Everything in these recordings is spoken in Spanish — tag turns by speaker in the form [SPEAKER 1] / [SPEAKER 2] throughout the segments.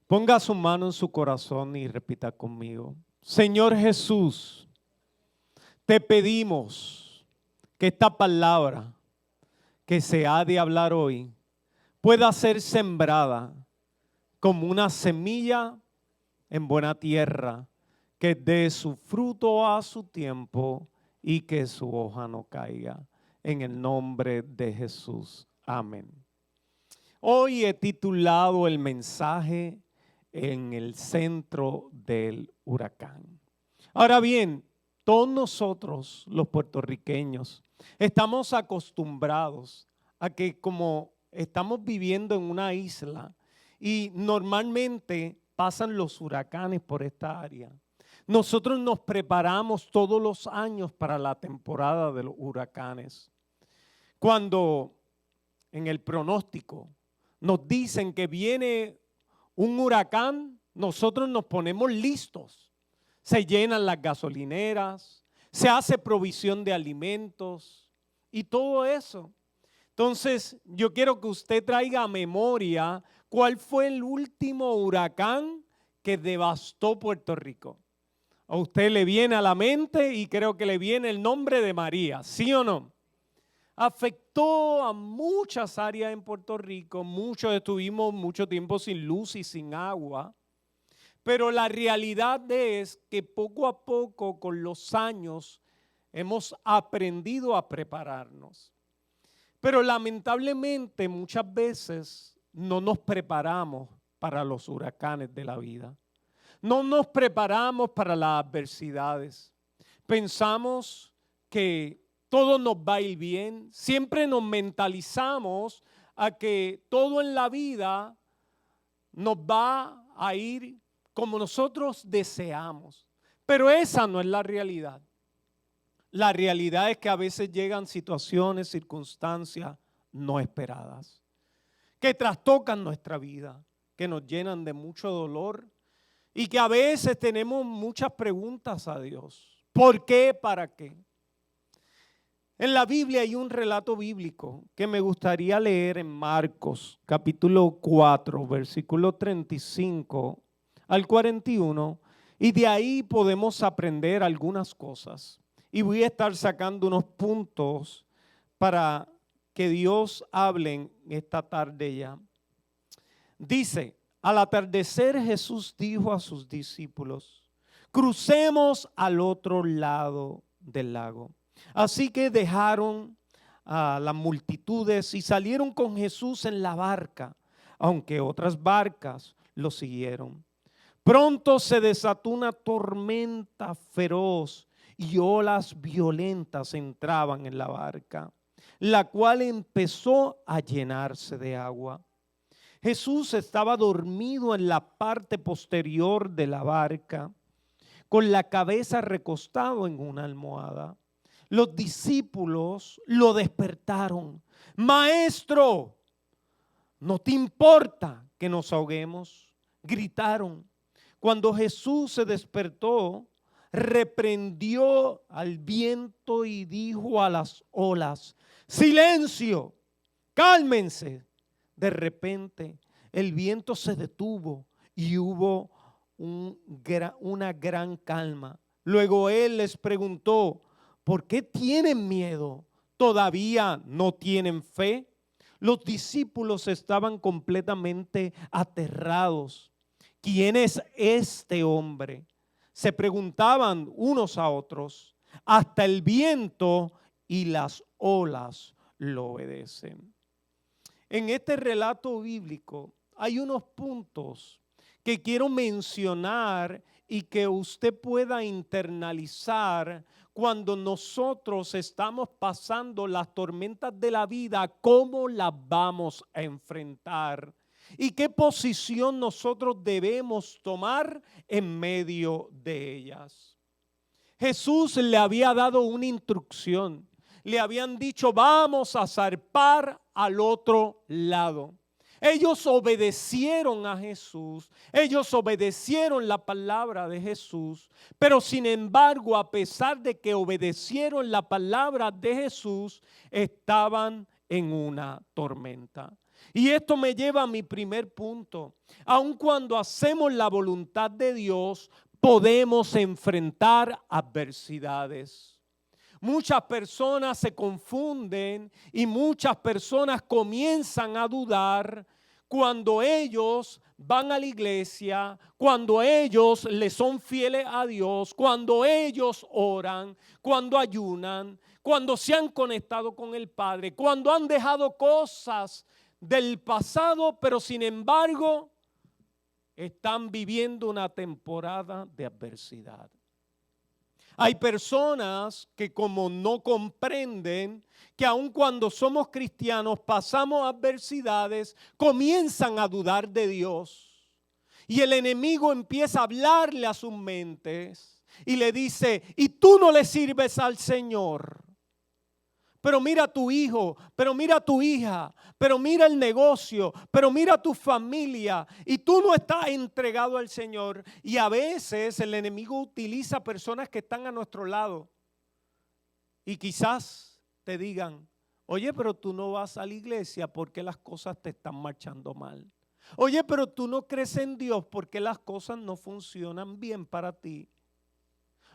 [SPEAKER 1] Ponga su mano en su corazón y repita conmigo. Señor Jesús, te pedimos que esta palabra que se ha de hablar hoy pueda ser sembrada como una semilla en buena tierra, que dé su fruto a su tiempo y que su hoja no caiga. En el nombre de Jesús. Amén. Hoy he titulado el mensaje en el centro del huracán. Ahora bien, todos nosotros los puertorriqueños estamos acostumbrados a que como estamos viviendo en una isla y normalmente pasan los huracanes por esta área, nosotros nos preparamos todos los años para la temporada de los huracanes. Cuando en el pronóstico nos dicen que viene un huracán, nosotros nos ponemos listos. Se llenan las gasolineras, se hace provisión de alimentos y todo eso. Entonces, yo quiero que usted traiga a memoria cuál fue el último huracán que devastó Puerto Rico. A usted le viene a la mente y creo que le viene el nombre de María, ¿sí o no? Afectó a muchas áreas en Puerto Rico, muchos estuvimos mucho tiempo sin luz y sin agua, pero la realidad es que poco a poco con los años hemos aprendido a prepararnos. Pero lamentablemente muchas veces no nos preparamos para los huracanes de la vida. No nos preparamos para las adversidades. Pensamos que todo nos va a ir bien. Siempre nos mentalizamos a que todo en la vida nos va a ir como nosotros deseamos. Pero esa no es la realidad. La realidad es que a veces llegan situaciones, circunstancias no esperadas, que trastocan nuestra vida, que nos llenan de mucho dolor y que a veces tenemos muchas preguntas a Dios. ¿Por qué? ¿Para qué? En la Biblia hay un relato bíblico que me gustaría leer en Marcos, capítulo 4, versículo 35 al 41, y de ahí podemos aprender algunas cosas. Y voy a estar sacando unos puntos para que Dios hable en esta tarde ya. Dice, al atardecer Jesús dijo a sus discípulos, crucemos al otro lado del lago. Así que dejaron a las multitudes y salieron con Jesús en la barca, aunque otras barcas lo siguieron. Pronto se desató una tormenta feroz y olas violentas entraban en la barca, la cual empezó a llenarse de agua. Jesús estaba dormido en la parte posterior de la barca, con la cabeza recostado en una almohada. Los discípulos lo despertaron. Maestro, ¿no te importa que nos ahoguemos? Gritaron. Cuando Jesús se despertó, reprendió al viento y dijo a las olas, silencio, cálmense. De repente el viento se detuvo y hubo una gran calma. Luego él les preguntó, ¿por qué tienen miedo? ¿Todavía no tienen fe? Los discípulos estaban completamente aterrados. ¿Quién es este hombre? Se preguntaban unos a otros. Hasta el viento y las olas lo obedecen. En este relato bíblico hay unos puntos que quiero mencionar y que usted pueda internalizar cuando nosotros estamos pasando las tormentas de la vida, cómo las vamos a enfrentar y qué posición nosotros debemos tomar en medio de ellas. Jesús le había dado una instrucción. Le habían dicho, vamos a zarpar al otro lado. Ellos obedecieron a Jesús, ellos obedecieron la palabra de Jesús, pero sin embargo, a pesar de que obedecieron la palabra de Jesús, estaban en una tormenta. Y esto me lleva a mi primer punto. Aun cuando hacemos la voluntad de Dios, podemos enfrentar adversidades. Muchas personas se confunden y muchas personas comienzan a dudar cuando ellos van a la iglesia, cuando ellos le son fieles a Dios, cuando ellos oran, cuando ayunan, cuando se han conectado con el Padre, cuando han dejado cosas del pasado, pero sin embargo están viviendo una temporada de adversidad. Hay personas que como no comprenden que aun cuando somos cristianos pasamos adversidades, comienzan a dudar de Dios. Y el enemigo empieza a hablarle a sus mentes y le dice, y tú no le sirves al Señor. Pero mira a tu hijo, pero mira a tu hija, pero mira el negocio, pero mira a tu familia y tú no estás entregado al Señor. Y a veces el enemigo utiliza personas que están a nuestro lado y quizás te digan, oye, pero tú no vas a la iglesia porque las cosas te están marchando mal. Oye, pero tú no crees en Dios porque las cosas no funcionan bien para ti.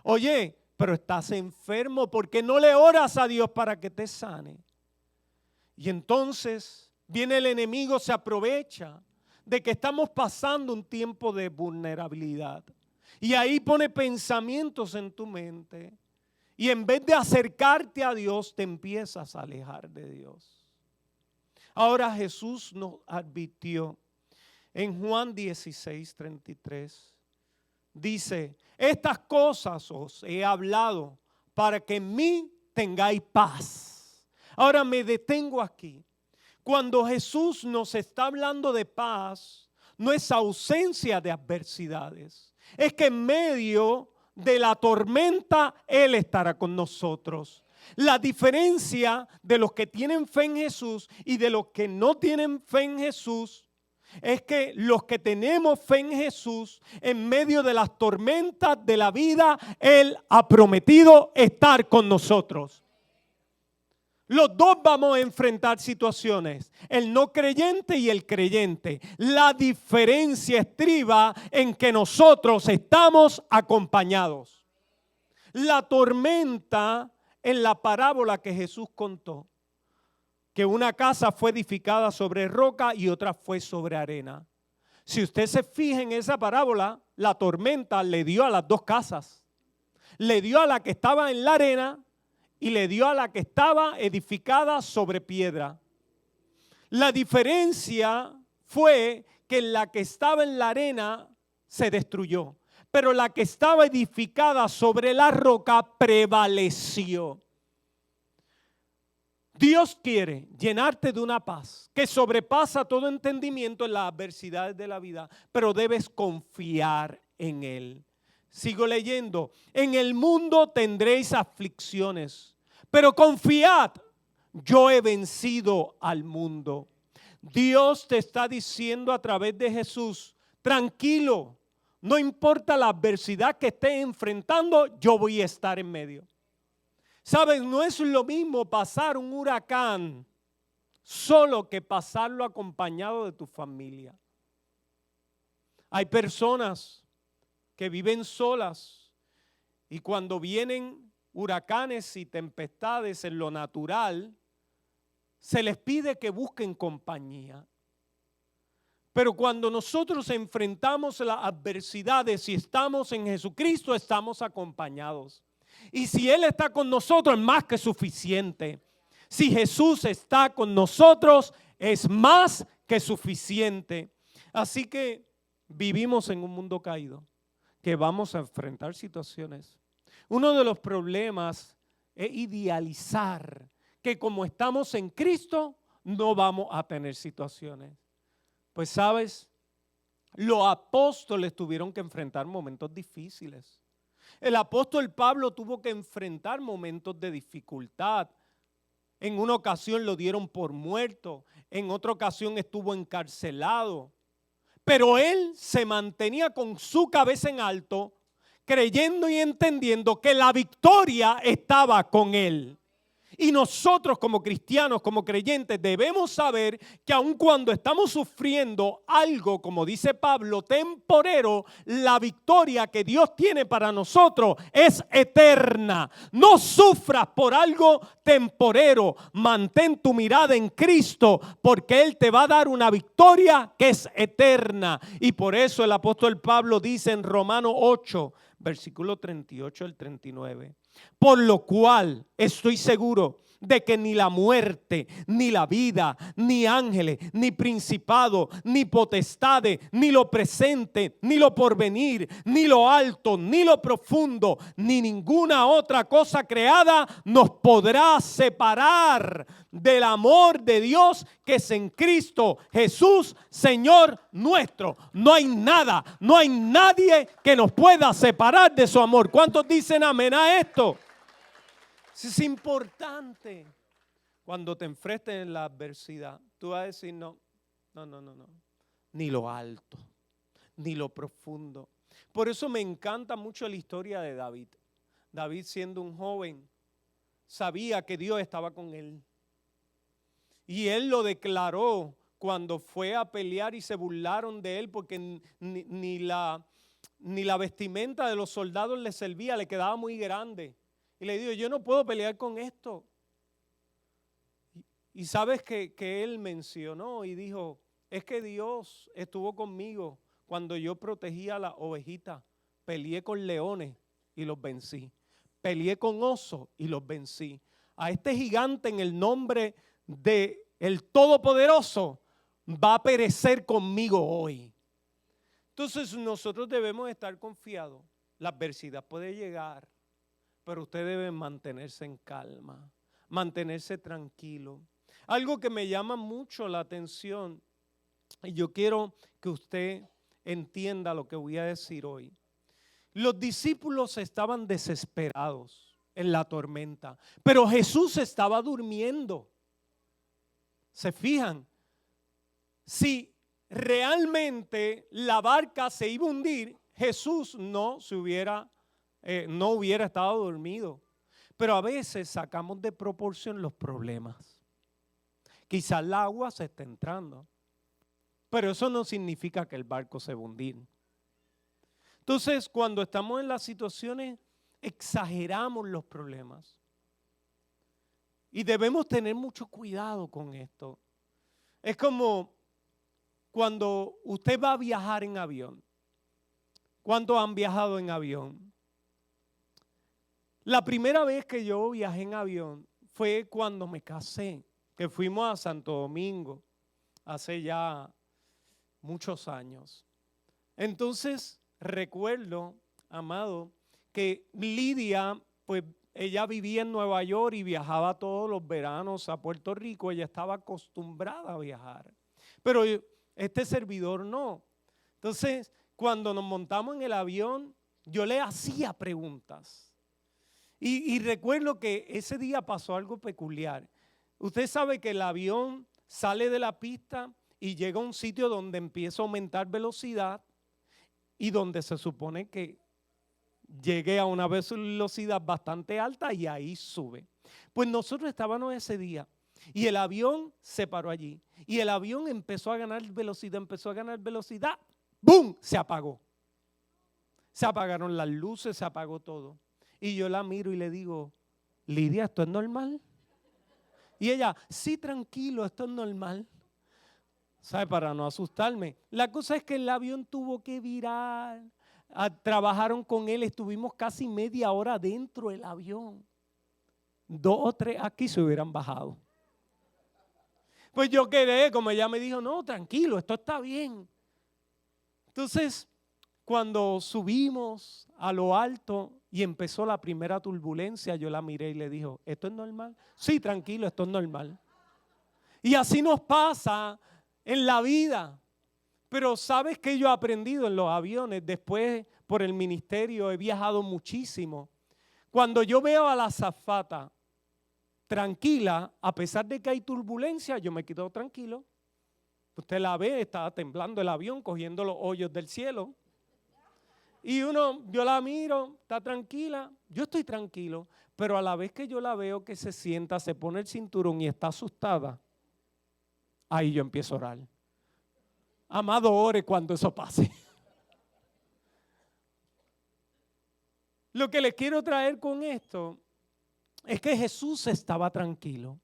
[SPEAKER 1] Oye, pero estás enfermo porque no le oras a Dios para que te sane. Y entonces viene el enemigo, se aprovecha de que estamos pasando un tiempo de vulnerabilidad. Y ahí pone pensamientos en tu mente. Y en vez de acercarte a Dios, te empiezas a alejar de Dios. Ahora Jesús nos advirtió en Juan 16:33. Dice, estas cosas os he hablado para que en mí tengáis paz. Ahora me detengo aquí. Cuando Jesús nos está hablando de paz, no es ausencia de adversidades. Es que en medio de la tormenta Él estará con nosotros. La diferencia de los que tienen fe en Jesús y de los que no tienen fe en Jesús es que los que tenemos fe en Jesús, en medio de las tormentas de la vida, Él ha prometido estar con nosotros. Los dos vamos a enfrentar situaciones, el no creyente y el creyente. La diferencia estriba en que nosotros estamos acompañados. La tormenta en la parábola que Jesús contó, que una casa fue edificada sobre roca y otra fue sobre arena. Si usted se fija en esa parábola, la tormenta le dio a las dos casas. Le dio a la que estaba en la arena y le dio a la que estaba edificada sobre piedra. La diferencia fue que la que estaba en la arena se destruyó, pero la que estaba edificada sobre la roca prevaleció. Dios quiere llenarte de una paz que sobrepasa todo entendimiento en las adversidades de la vida, pero debes confiar en Él. Sigo leyendo. En el mundo tendréis aflicciones, pero confiad, yo he vencido al mundo. Dios te está diciendo a través de Jesús, tranquilo, no importa la adversidad que estés enfrentando, yo voy a estar en medio. ¿Sabes? No es lo mismo pasar un huracán solo que pasarlo acompañado de tu familia. Hay personas que viven solas y cuando vienen huracanes y tempestades en lo natural, se les pide que busquen compañía. Pero cuando nosotros enfrentamos las adversidades y estamos en Jesucristo, estamos acompañados. Y si Él está con nosotros, es más que suficiente. Si Jesús está con nosotros, es más que suficiente. Así que vivimos en un mundo caído, que vamos a enfrentar situaciones. Uno de los problemas es idealizar que como estamos en Cristo, no vamos a tener situaciones. Pues sabes, los apóstoles tuvieron que enfrentar momentos difíciles. El apóstol Pablo tuvo que enfrentar momentos de dificultad. En una ocasión lo dieron por muerto, en otra ocasión estuvo encarcelado. Pero él se mantenía con su cabeza en alto, creyendo y entendiendo que la victoria estaba con él. Y nosotros como cristianos, como creyentes, debemos saber que aun cuando estamos sufriendo algo, como dice Pablo, temporero, la victoria que Dios tiene para nosotros es eterna. No sufras por algo temporero. Mantén tu mirada en Cristo, porque Él te va a dar una victoria que es eterna. Y por eso el apóstol Pablo dice en Romanos 8, versículo 38 al 39. Por lo cual estoy seguro de que ni la muerte, ni la vida, ni ángeles, ni principado, ni potestades, ni lo presente, ni lo porvenir, ni lo alto, ni lo profundo, ni ninguna otra cosa creada nos podrá separar del amor de Dios que es en Cristo Jesús, Señor nuestro. No hay nada, no hay nadie que nos pueda separar de su amor. ¿Cuántos dicen amén a esto? Es importante. Cuando te enfrentes en la adversidad, tú vas a decir no. Ni lo alto, ni lo profundo. Por eso me encanta mucho la historia de David. David, siendo un joven, sabía que Dios estaba con él. Y él lo declaró cuando fue a pelear y se burlaron de él porque ni la vestimenta de los soldados le servía, le quedaba muy grande. Y le dijo, yo no puedo pelear con esto. Y sabes que él mencionó y dijo, es que Dios estuvo conmigo cuando yo protegía a las ovejitas. Peleé con leones y los vencí. Peleé con osos y los vencí. A este gigante en el nombre de el Todopoderoso va a perecer conmigo hoy. Entonces nosotros debemos estar confiados. La adversidad puede llegar, pero usted debe mantenerse en calma, mantenerse tranquilo. Algo que me llama mucho la atención, y yo quiero que usted entienda lo que voy a decir hoy. Los discípulos estaban desesperados en la tormenta, pero Jesús estaba durmiendo. ¿Se fijan? Si realmente la barca se iba a hundir, Jesús no hubiera estado dormido. Pero a veces sacamos de proporción los problemas. Quizás el agua se está entrando, pero eso no significa que el barco se va a hundir. Entonces, cuando estamos en las situaciones, exageramos los problemas. Y debemos tener mucho cuidado con esto. Es como cuando usted va a viajar en avión. ¿Cuántos han viajado en avión? La primera vez que yo viajé en avión fue cuando me casé, que fuimos a Santo Domingo hace ya muchos años. Entonces recuerdo, amado, que Lidia, pues ella vivía en Nueva York y viajaba todos los veranos a Puerto Rico. Ella estaba acostumbrada a viajar, pero este servidor no. Entonces, cuando nos montamos en el avión, yo le hacía preguntas. Y recuerdo que ese día pasó algo peculiar. Usted sabe que el avión sale de la pista y llega a un sitio donde empieza a aumentar velocidad y donde se supone que llegue a una velocidad bastante alta y ahí sube. Pues nosotros estábamos ese día y el avión se paró allí. Y el avión empezó a ganar velocidad, ¡boom! Se apagó. Se apagaron las luces, se apagó todo. Y yo la miro y le digo, Lidia, ¿esto es normal? Y ella, sí, tranquilo, esto es normal. ¿Sabe? Para no asustarme. La cosa es que el avión tuvo que virar. Trabajaron con él, estuvimos casi media hora dentro del avión. 2 o 3 aquí se hubieran bajado. Pues yo quedé, como ella me dijo, no, tranquilo, esto está bien. Entonces, cuando subimos a lo alto y empezó la primera turbulencia, yo la miré y le dijo, ¿esto es normal? Sí, tranquilo, esto es normal. Y así nos pasa en la vida. Pero ¿sabes qué yo he aprendido en los aviones? Después, por el ministerio, he viajado muchísimo. Cuando yo veo a la azafata tranquila, a pesar de que hay turbulencia, yo me quedo tranquilo. Usted la ve, está temblando el avión, cogiendo los hoyos del cielo. Y yo la miro, está tranquila, yo estoy tranquilo. Pero a la vez que yo la veo que se sienta, se pone el cinturón y está asustada, ahí yo empiezo a orar. Amado, ore cuando eso pase. Lo que les quiero traer con esto es que Jesús estaba tranquilo.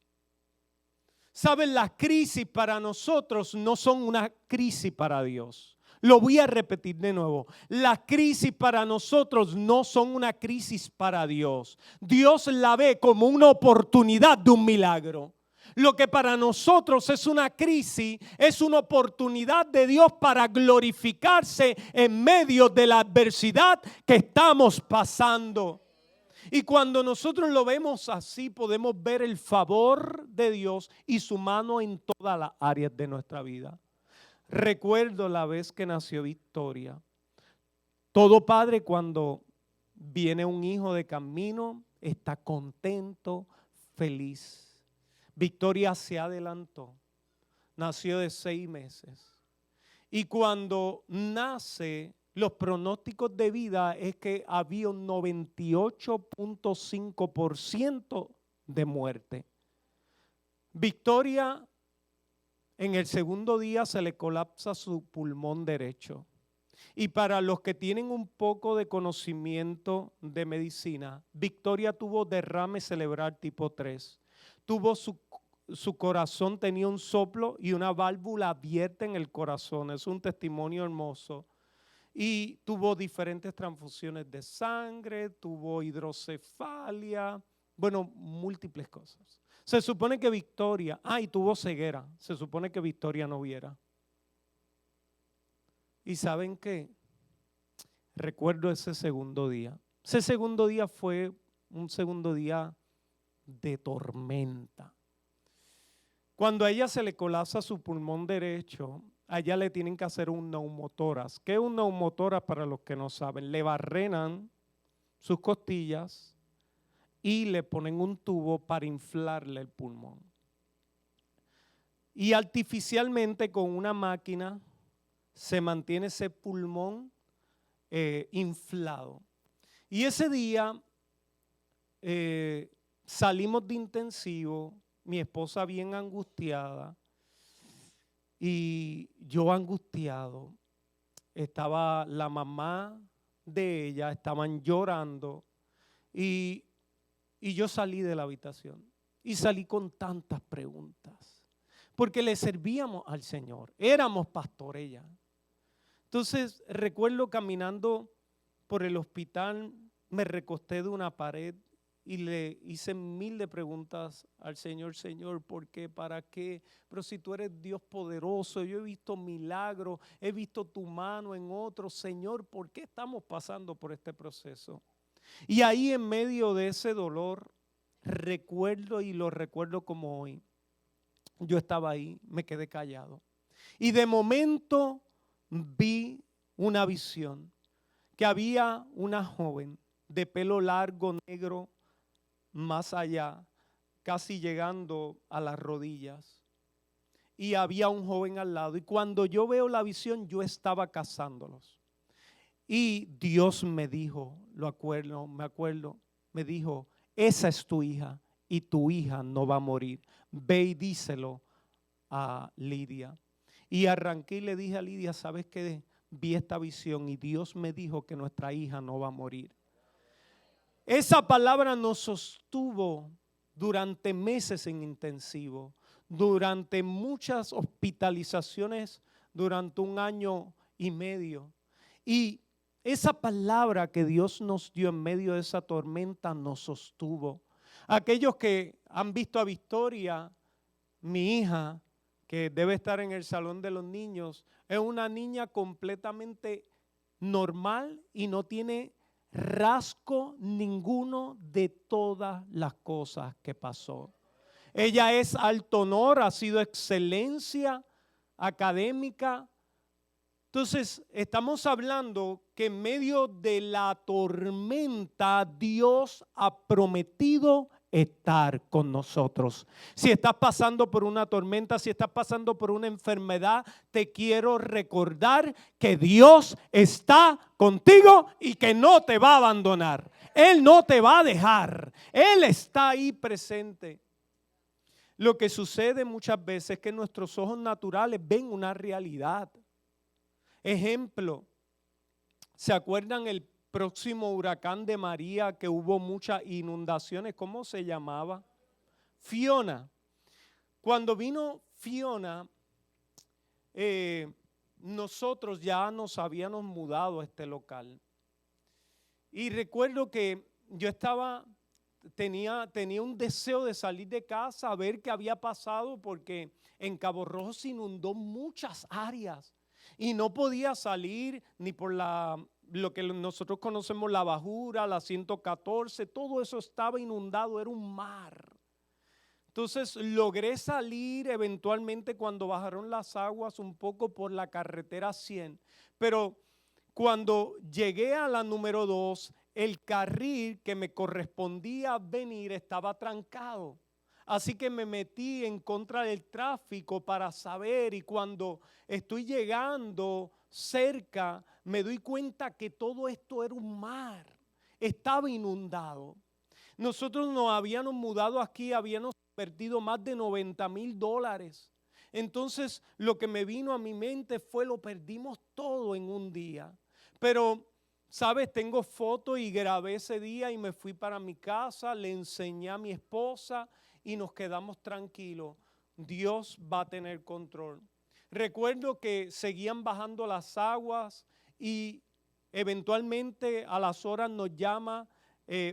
[SPEAKER 1] Saben, las crisis para nosotros no son una crisis para Dios. Lo voy a repetir de nuevo. Las crisis para nosotros no son una crisis para Dios. Dios la ve como una oportunidad de un milagro. Lo que para nosotros es una crisis es una oportunidad de Dios para glorificarse en medio de la adversidad que estamos pasando. Y cuando nosotros lo vemos así, podemos ver el favor de Dios y su mano en todas las áreas de nuestra vida. Recuerdo la vez que nació Victoria. Todo padre, cuando viene un hijo de camino, está contento, feliz. Victoria se adelantó, nació de 6 meses. Y cuando nace, los pronósticos de vida es que había un 98.5% de muerte. Victoria, en el segundo día se le colapsa su pulmón derecho. Y para los que tienen un poco de conocimiento de medicina, Victoria tuvo derrame cerebral tipo 3. Tuvo su corazón, tenía un soplo y una válvula abierta en el corazón. Es un testimonio hermoso. Y tuvo diferentes transfusiones de sangre, tuvo hidrocefalia, bueno, múltiples cosas. Se supone que Victoria, y tuvo ceguera, se supone que Victoria no viera. ¿Y saben qué? Recuerdo ese segundo día. Ese segundo día fue un segundo día de tormenta. Cuando a ella se le colapsa su pulmón derecho, a ella le tienen que hacer un neumotórax. ¿Qué es un neumotórax para los que no saben? Le barrenan sus costillas y le ponen un tubo para inflarle el pulmón. Y artificialmente con una máquina se mantiene ese pulmón inflado. Y ese día salimos de intensivo, mi esposa bien angustiada y yo angustiado. Estaba la mamá de ella, estaban llorando y yo salí de la habitación y salí con tantas preguntas porque le servíamos al Señor, éramos pastores ya. Entonces recuerdo caminando por el hospital, me recosté de una pared y le hice 1000 de preguntas al Señor. Señor, ¿por qué? ¿Para qué? Pero si tú eres Dios poderoso, yo he visto milagros, he visto tu mano en otros. Señor, ¿por qué estamos pasando por este proceso? Y ahí en medio de ese dolor, recuerdo y lo recuerdo como hoy. Yo estaba ahí, me quedé callado. Y de momento vi una visión, que había una joven de pelo largo, negro, más allá, casi llegando a las rodillas. Y había un joven al lado. Y cuando yo veo la visión, yo estaba cazándolos. Y Dios me dijo, me dijo, esa es tu hija y tu hija no va a morir. Ve y díselo a Lidia. Y arranqué y le dije a Lidia, ¿sabes qué? Vi esta visión y Dios me dijo que nuestra hija no va a morir. Esa palabra nos sostuvo durante meses en intensivo, durante muchas hospitalizaciones, durante 1 año y medio. Y esa palabra que Dios nos dio en medio de esa tormenta nos sostuvo. Aquellos que han visto a Victoria, mi hija, que debe estar en el salón de los niños, es una niña completamente normal y no tiene rasgo ninguno de todas las cosas que pasó. Ella es alto honor, ha sido excelencia académica. Entonces, estamos hablando que en medio de la tormenta Dios ha prometido estar con nosotros. Si estás pasando por una tormenta, si estás pasando por una enfermedad, te quiero recordar que Dios está contigo y que no te va a abandonar. Él no te va a dejar. Él está ahí presente. Lo que sucede muchas veces es que nuestros ojos naturales ven una realidad. Ejemplo, ¿se acuerdan el próximo huracán de María que hubo muchas inundaciones? ¿Cómo se llamaba? Fiona. Cuando vino Fiona, nosotros ya nos habíamos mudado a este local. Y recuerdo que yo tenía un deseo de salir de casa a ver qué había pasado, porque en Cabo Rojo se inundó muchas áreas y no podía salir ni por lo que nosotros conocemos la bajura, la 114, todo eso estaba inundado, era un mar. Entonces logré salir eventualmente cuando bajaron las aguas un poco por la carretera 100, pero cuando llegué a la número 2, el carril que me correspondía venir estaba trancado. Así que me metí en contra del tráfico para saber, y cuando estoy llegando cerca me doy cuenta que todo esto era un mar, estaba inundado. Nosotros nos habíamos mudado aquí, habíamos perdido más de $90,000. Entonces lo que me vino a mi mente fue: lo perdimos todo en un día. Pero, ¿sabes? Tengo fotos y grabé ese día y me fui para mi casa, le enseñé a mi esposa y nos quedamos tranquilos. Dios va a tener control. Recuerdo que seguían bajando las aguas y eventualmente a las horas nos llama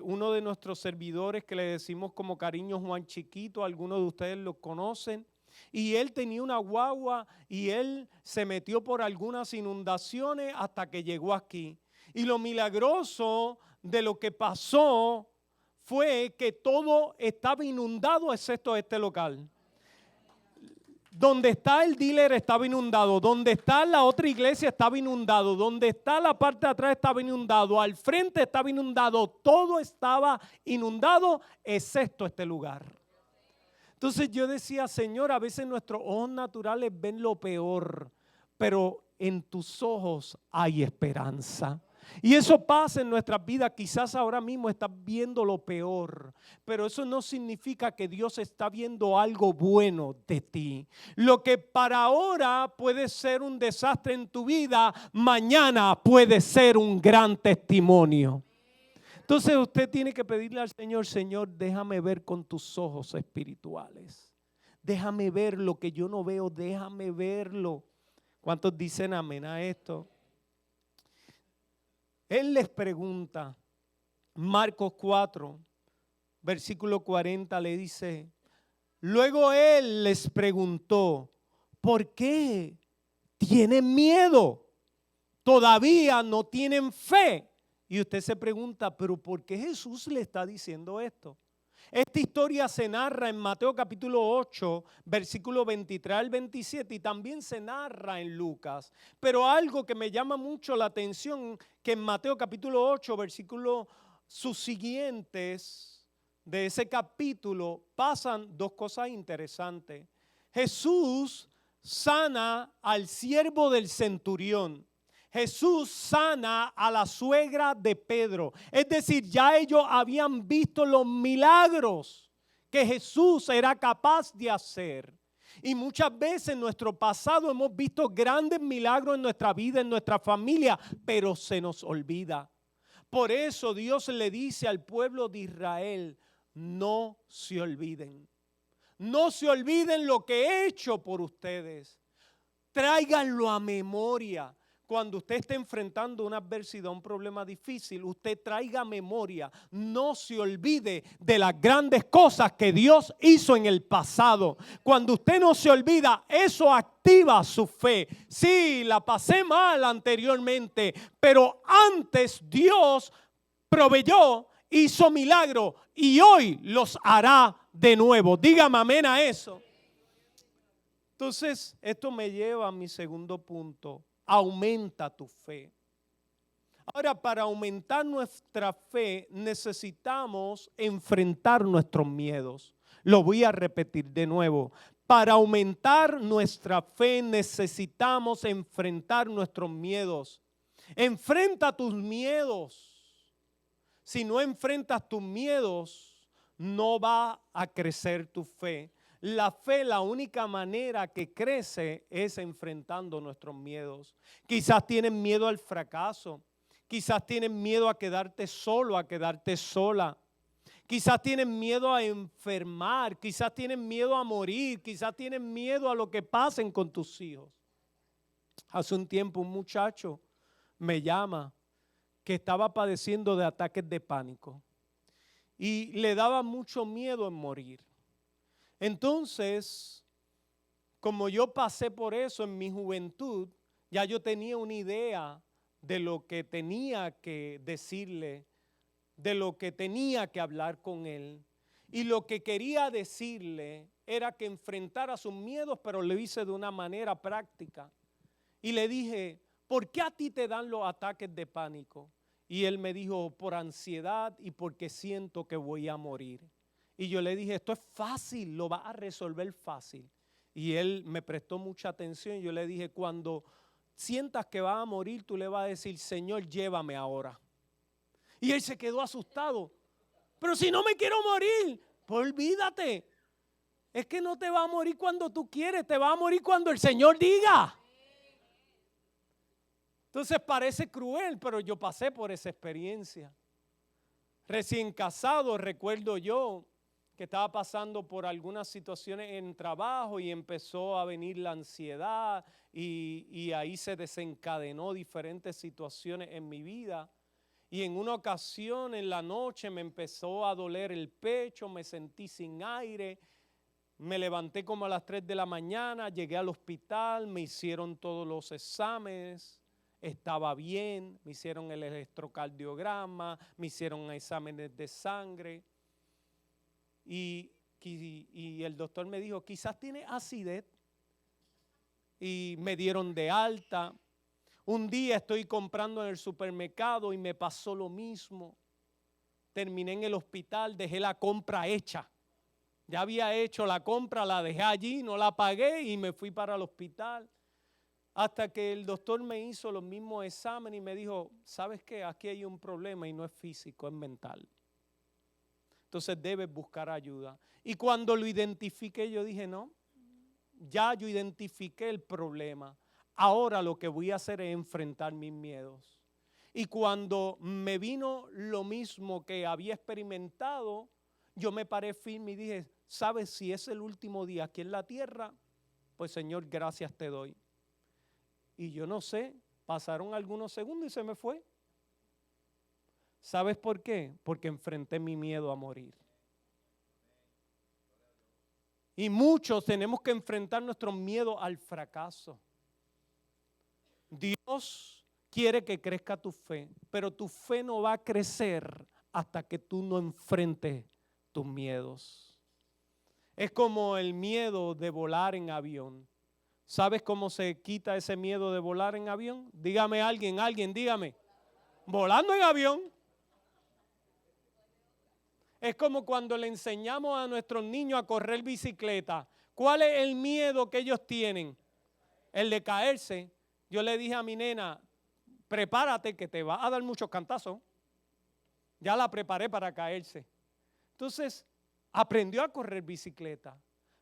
[SPEAKER 1] uno de nuestros servidores, que le decimos como cariño Juan Chiquito, algunos de ustedes lo conocen. Y él tenía una guagua y él se metió por algunas inundaciones hasta que llegó aquí. Y lo milagroso de lo que pasó fue que todo estaba inundado excepto este local. Donde está el dealer estaba inundado, donde está la otra iglesia estaba inundado, donde está la parte de atrás estaba inundado, al frente estaba inundado, todo estaba inundado excepto este lugar. Entonces yo decía: Señor, a veces nuestros ojos naturales ven lo peor, pero en tus ojos hay esperanza. Y eso pasa en nuestras vidas. Quizás ahora mismo estás viendo lo peor, pero eso no significa que Dios está viendo algo bueno de ti. Lo que para ahora puede ser un desastre en tu vida, mañana puede ser un gran testimonio. Entonces usted tiene que pedirle al Señor: Señor, déjame ver con tus ojos espirituales. Déjame ver lo que yo no veo, déjame verlo. ¿Cuántos dicen amén a esto? Él les pregunta, Marcos 4, versículo 40 le dice: luego Él les preguntó, ¿por qué tienen miedo? ¿Todavía no tienen fe? Y usted se pregunta: ¿pero por qué Jesús le está diciendo esto? Esta historia se narra en Mateo capítulo 8, versículo 23 al 27, y también se narra en Lucas. Pero algo que me llama mucho la atención, que en Mateo capítulo 8, versículos sus siguientes de ese capítulo, pasan dos cosas interesantes. Jesús sana al siervo del centurión. Jesús sana a la suegra de Pedro. Es decir, ya ellos habían visto los milagros que Jesús era capaz de hacer. Y muchas veces en nuestro pasado hemos visto grandes milagros en nuestra vida, en nuestra familia, pero se nos olvida. Por eso Dios le dice al pueblo de Israel: no se olviden. No se olviden lo que he hecho por ustedes. Tráiganlo a memoria. Cuando usted esté enfrentando una adversidad, un problema difícil, usted traiga memoria. No se olvide de las grandes cosas que Dios hizo en el pasado. Cuando usted no se olvida, eso activa su fe. Sí, la pasé mal anteriormente, pero antes Dios proveyó, hizo milagro y hoy los hará de nuevo. Dígame amén a eso. Entonces, esto me lleva a mi segundo punto. Aumenta tu fe. Ahora, para aumentar nuestra fe necesitamos enfrentar nuestros miedos. Lo voy a repetir de nuevo. Para aumentar nuestra fe necesitamos enfrentar nuestros miedos. Enfrenta tus miedos. si no enfrentas tus miedos, no va a crecer tu fe. La fe, la única manera que crece es enfrentando nuestros miedos. Quizás tienes miedo al fracaso. Quizás tienes miedo a quedarte solo, a quedarte sola. Quizás tienes miedo a enfermar. Quizás tienes miedo a morir. Quizás tienes miedo a lo que pasen con tus hijos. Hace un tiempo un muchacho me llama que estaba padeciendo de ataques de pánico y le daba mucho miedo en morir. Entonces, como yo pasé por eso en mi juventud, ya yo tenía una idea de lo que tenía que decirle, de lo que tenía que hablar con él. Y lo que quería decirle era que enfrentara sus miedos, pero lo hice de una manera práctica. Y le dije, ¿por qué a ti te dan los ataques de pánico? Y él me dijo, por ansiedad y porque siento que voy a morir. Y yo le dije, esto es fácil, lo vas a resolver fácil. Y él me prestó mucha atención. Yo le dije, cuando sientas que vas a morir, tú le vas a decir, Señor, llévame ahora. Y él se quedó asustado. Pero si no me quiero morir, pues olvídate. Es que no te va a morir cuando tú quieres, te va a morir cuando el Señor diga. Entonces parece cruel, pero yo pasé por esa experiencia. Recién casado, recuerdo yo que estaba pasando por algunas situaciones en trabajo y empezó a venir la ansiedad y ahí se desencadenó diferentes situaciones en mi vida. Y en una ocasión en la noche me empezó a doler el pecho, me sentí sin aire, me levanté como a las 3 de la mañana, llegué al hospital, me hicieron todos los exámenes. Estaba bien, me hicieron el electrocardiograma, me hicieron exámenes de sangre y el doctor me dijo, quizás tiene acidez, y me dieron de alta. Un día estoy comprando en el supermercado y me pasó lo mismo. Terminé en el hospital, dejé la compra hecha. Ya había hecho la compra, la dejé allí, no la pagué y me fui para el hospital. Hasta que el doctor me hizo los mismos exámenes y me dijo, ¿sabes qué? Aquí hay un problema y no es físico, es mental. Entonces debes buscar ayuda. Y cuando lo identifiqué, yo dije, no, ya yo identifiqué el problema. Ahora lo que voy a hacer es enfrentar mis miedos. Y cuando me vino lo mismo que había experimentado, yo me paré firme y dije, ¿sabes? Si es el último día aquí en la tierra, pues Señor, gracias te doy. Y yo no sé, pasaron algunos segundos y se me fue. ¿Sabes por qué? Porque enfrenté mi miedo a morir. Y muchos tenemos que enfrentar nuestros miedos al fracaso. Dios quiere que crezca tu fe, pero tu fe no va a crecer hasta que tú no enfrentes tus miedos. Es como el miedo de volar en avión. ¿Sabes cómo se quita ese miedo de volar en avión? Dígame alguien, dígame. Volando en avión. Es como cuando le enseñamos a nuestros niños a correr bicicleta. ¿Cuál es el miedo que ellos tienen? El de caerse. Yo le dije a mi nena, prepárate que te va a dar muchos cantazos. Ya la preparé para caerse. Entonces, aprendió a correr bicicleta.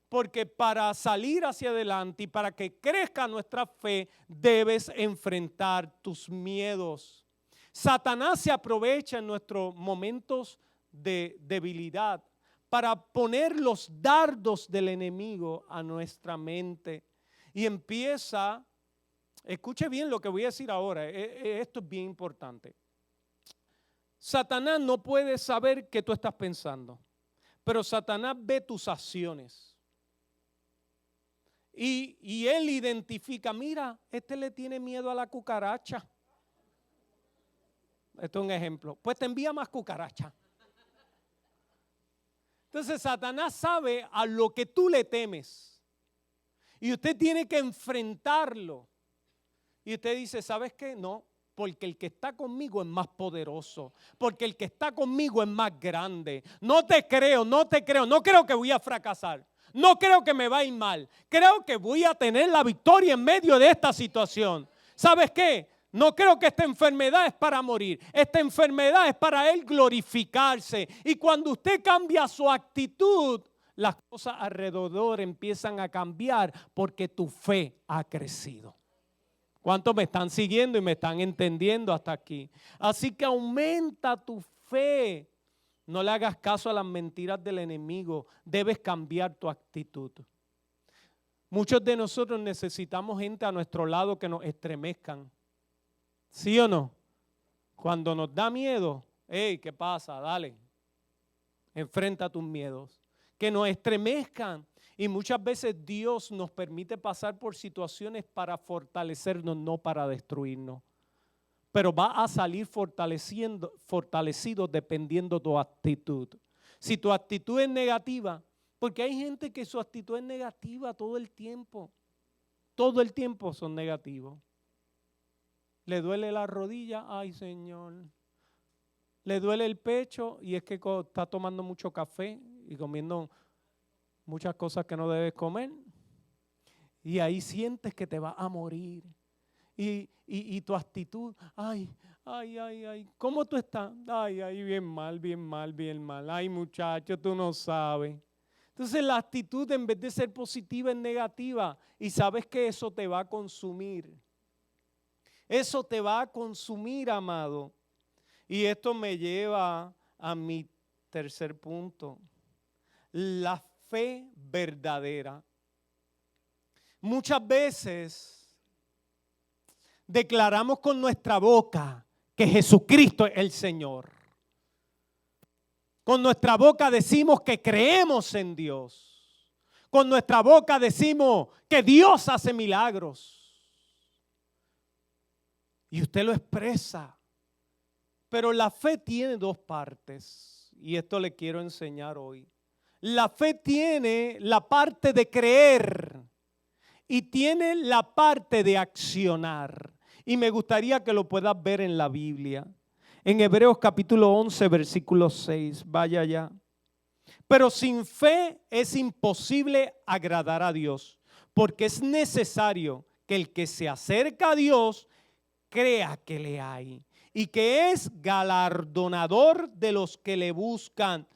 [SPEAKER 1] Porque para salir hacia adelante y para que crezca nuestra fe, debes enfrentar tus miedos. Satanás se aprovecha en nuestros momentos de debilidad para poner los dardos del enemigo a nuestra mente. Y empieza, escuche bien lo que voy a decir ahora, esto es bien importante. Satanás no puede saber qué tú estás pensando, pero Satanás ve tus acciones. Y él identifica, mira, este le tiene miedo a la cucaracha. Esto es un ejemplo. Pues te envía más cucaracha. Entonces Satanás sabe a lo que tú le temes. Y usted tiene que enfrentarlo. Y usted dice, ¿sabes qué? No, porque el que está conmigo es más poderoso. Porque el que está conmigo es más grande. No creo que voy a fracasar. No creo que me va a ir mal. Creo que voy a tener la victoria en medio de esta situación. ¿Sabes qué? No creo que esta enfermedad es para morir. Esta enfermedad es para Él glorificarse. Y cuando usted cambia su actitud, las cosas alrededor empiezan a cambiar porque tu fe ha crecido. ¿Cuántos me están siguiendo y me están entendiendo hasta aquí? Así que aumenta tu fe. No le hagas caso a las mentiras del enemigo. Debes cambiar tu actitud. Muchos de nosotros necesitamos gente a nuestro lado que nos estremezcan. ¿Sí o no? Cuando nos da miedo, hey, ¿qué pasa? Dale, enfrenta tus miedos. Que nos estremezcan. Y muchas veces Dios nos permite pasar por situaciones para fortalecernos, no para destruirnos. Pero va a salir fortalecido dependiendo de tu actitud. Si tu actitud es negativa, porque hay gente que su actitud es negativa todo el tiempo. Todo el tiempo son negativos. Le duele la rodilla, ay Señor. Le duele el pecho y es que está tomando mucho café y comiendo muchas cosas que no debes comer. Y ahí sientes que te vas a morir. Y tu actitud, ay, ¿cómo tú estás? Ay, bien mal, bien mal, bien mal. Ay, muchacho, tú no sabes. Entonces la actitud en vez de ser positiva es negativa y sabes que eso te va a consumir. Eso te va a consumir, amado. Y esto me lleva a mi tercer punto. La fe verdadera. Muchas veces declaramos con nuestra boca que Jesucristo es el Señor. Con nuestra boca decimos que creemos en Dios. Con nuestra boca decimos que Dios hace milagros. Y usted lo expresa. Pero la fe tiene dos partes. Y esto le quiero enseñar hoy. La fe tiene la parte de creer y tiene la parte de accionar. Y me gustaría que lo puedas ver en la Biblia. En Hebreos capítulo 11, versículo 6. Vaya allá. Pero sin fe es imposible agradar a Dios, porque es necesario que el que se acerca a Dios crea que le hay y que es galardonador de los que le buscan.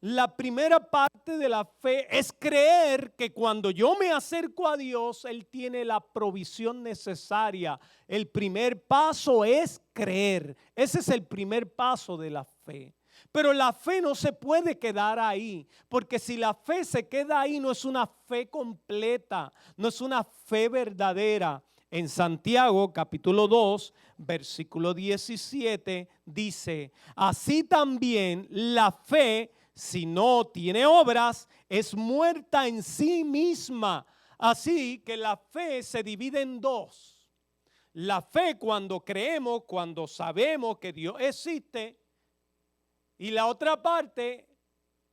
[SPEAKER 1] La primera parte de la fe es creer que cuando yo me acerco a Dios, Él tiene la provisión necesaria. El primer paso es creer. Ese es el primer paso de la fe. Pero la fe no se puede quedar ahí, porque si la fe se queda ahí, no es una fe completa, no es una fe verdadera. En Santiago capítulo 2, versículo 17 dice, así también la fe, si no tiene obras, es muerta en sí misma. Así que la fe se divide en dos. La fe cuando creemos, cuando sabemos que Dios existe. Y la otra parte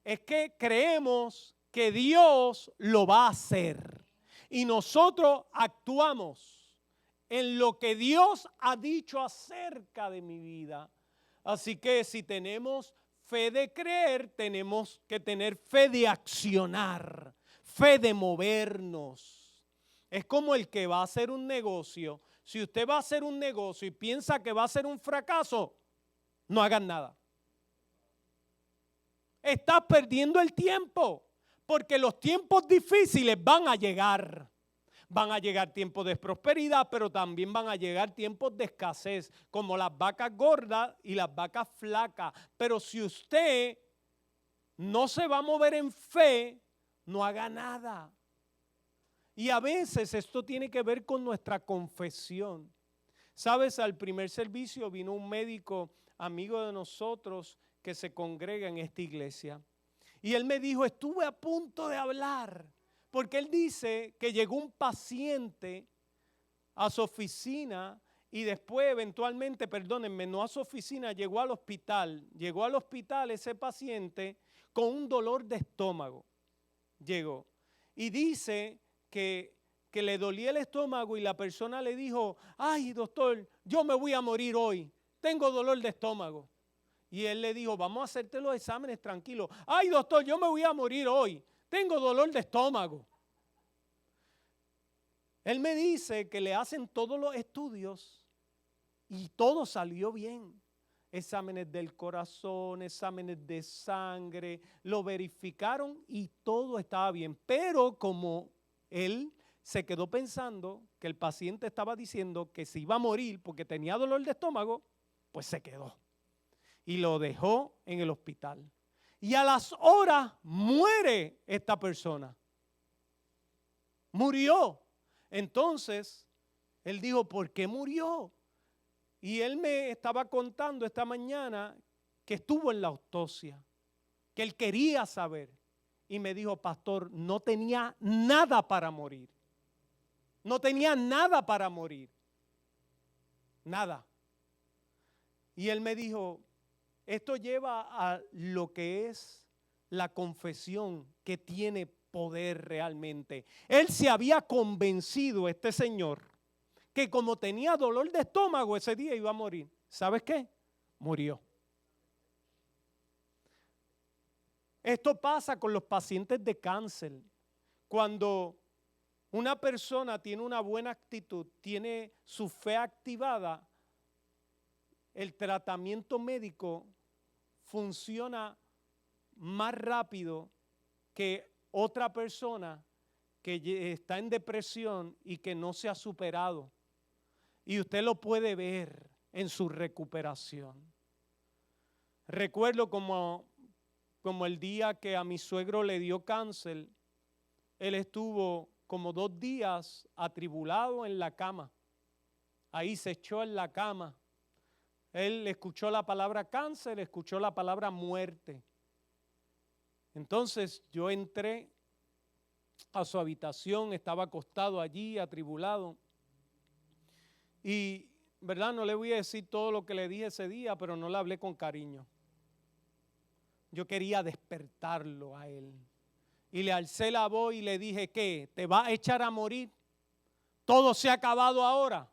[SPEAKER 1] es que creemos que Dios lo va a hacer. Y nosotros actuamos en lo que Dios ha dicho acerca de mi vida. Así que si tenemos fe de creer, tenemos que tener fe de accionar, fe de movernos. Es como el que va a hacer un negocio. Si usted va a hacer un negocio y piensa que va a ser un fracaso, no hagan nada. Estás perdiendo el tiempo, porque los tiempos difíciles van a llegar. Van a llegar tiempos de prosperidad, pero también van a llegar tiempos de escasez, como las vacas gordas y las vacas flacas. Pero si usted no se va a mover en fe, no haga nada. Y a veces esto tiene que ver con nuestra confesión. Sabes, al primer servicio vino un médico amigo de nosotros que se congrega en esta iglesia. Y él me dijo, estuve a punto de hablar. Porque él dice que llegó un paciente a su oficina y después eventualmente, perdónenme, no a su oficina, llegó al hospital. Llegó al hospital ese paciente con un dolor de estómago. Llegó. Y dice que le dolía el estómago y la persona le dijo, ay doctor, yo me voy a morir hoy. Tengo dolor de estómago. Y él le dijo, vamos a hacerte los exámenes tranquilo. Ay doctor, yo me voy a morir hoy. Tengo dolor de estómago. Él me dice que le hacen todos los estudios Y todo salió bien. Exámenes del corazón, exámenes de sangre, lo verificaron y todo estaba bien. Pero como él se quedó pensando que el paciente estaba diciendo que se iba a morir porque tenía dolor de estómago, pues se quedó. Y lo dejó en el hospital. Y a las horas muere esta persona. Murió. Entonces, él dijo, ¿por qué murió? Y él me estaba contando esta mañana que estuvo en la autopsia, que él quería saber. Y me dijo, pastor, no tenía nada para morir. No tenía nada para morir. Nada. Y él me dijo, esto lleva a lo que es la confesión que tiene poder realmente. Él se había convencido, este señor, que como tenía dolor de estómago ese día iba a morir. ¿Sabes qué? Murió. Esto pasa con los pacientes de cáncer. Cuando una persona tiene una buena actitud, tiene su fe activada, el tratamiento médico funciona más rápido que otra persona que está en depresión y que no se ha superado. Y usted lo puede ver en su recuperación. Recuerdo como el día que a mi suegro le dio cáncer, él estuvo como 2 días atribulado en la cama. Ahí se echó en la cama. Él escuchó la palabra cáncer, escuchó la palabra muerte. Entonces yo entré a su habitación, estaba acostado allí, atribulado. Y, ¿verdad? No le voy a decir todo lo que le dije ese día, pero no le hablé con cariño. Yo quería despertarlo a él. Y le alcé la voz y le dije, ¿qué? ¿Te vas a echar a morir? ¿Todo se ha acabado ahora?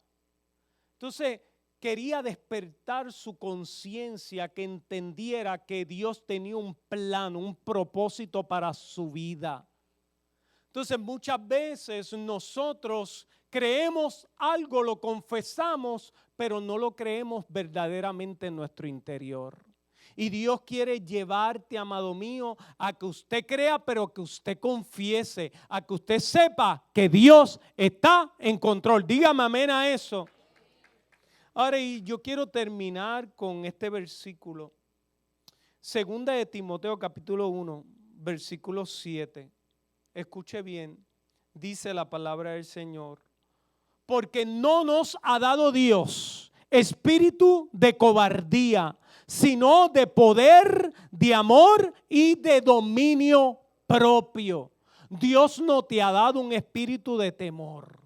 [SPEAKER 1] Entonces, quería despertar su conciencia, que entendiera que Dios tenía un plan, un propósito para su vida. Entonces, muchas veces nosotros creemos algo, lo confesamos, pero no lo creemos verdaderamente en nuestro interior. Y Dios quiere llevarte, amado mío, a que usted crea, pero que usted confiese, a que usted sepa que Dios está en control. Dígame amén a eso. Ahora, y yo quiero terminar con este versículo. Segunda de Timoteo capítulo 1, versículo 7. Escuche bien, dice la palabra del Señor. Porque no nos ha dado Dios espíritu de cobardía, sino de poder, de amor y de dominio propio. Dios no te ha dado un espíritu de temor.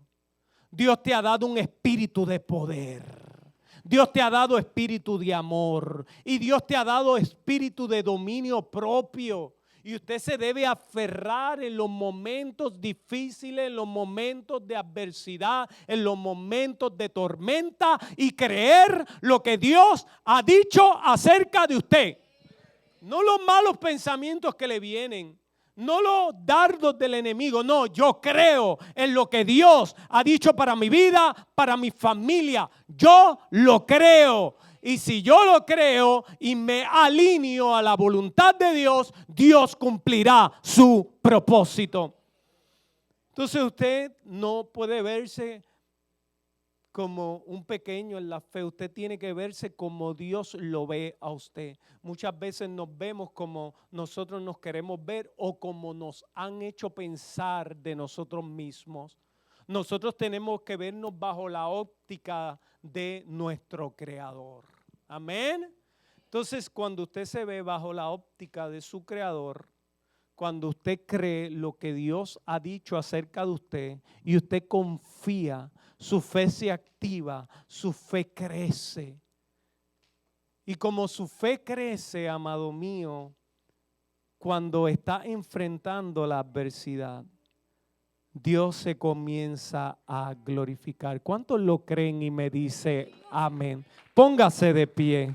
[SPEAKER 1] Dios te ha dado un espíritu de poder. Dios te ha dado espíritu de amor. Y Dios te ha dado espíritu de dominio propio. Y usted se debe aferrar en los momentos difíciles, en los momentos de adversidad, en los momentos de tormenta y creer lo que Dios ha dicho acerca de usted. No los malos pensamientos que le vienen, no los dardos del enemigo. No, yo creo en lo que Dios ha dicho para mi vida, para mi familia. Yo lo creo. Y si yo lo creo y me alineo a la voluntad de Dios, Dios cumplirá su propósito. Entonces usted no puede verse como un pequeño en la fe. Usted tiene que verse como Dios lo ve a usted. Muchas veces nos vemos como nosotros nos queremos ver o como nos han hecho pensar de nosotros mismos. Nosotros tenemos que vernos bajo la óptica de nuestro Creador. Amén. Entonces, cuando usted se ve bajo la óptica de su Creador, cuando usted cree lo que Dios ha dicho acerca de usted y usted confía, su fe se activa, su fe crece. Y como su fe crece, amado mío, cuando está enfrentando la adversidad, Dios se comienza a glorificar. ¿Cuántos lo creen y me dice amén? Póngase de pie.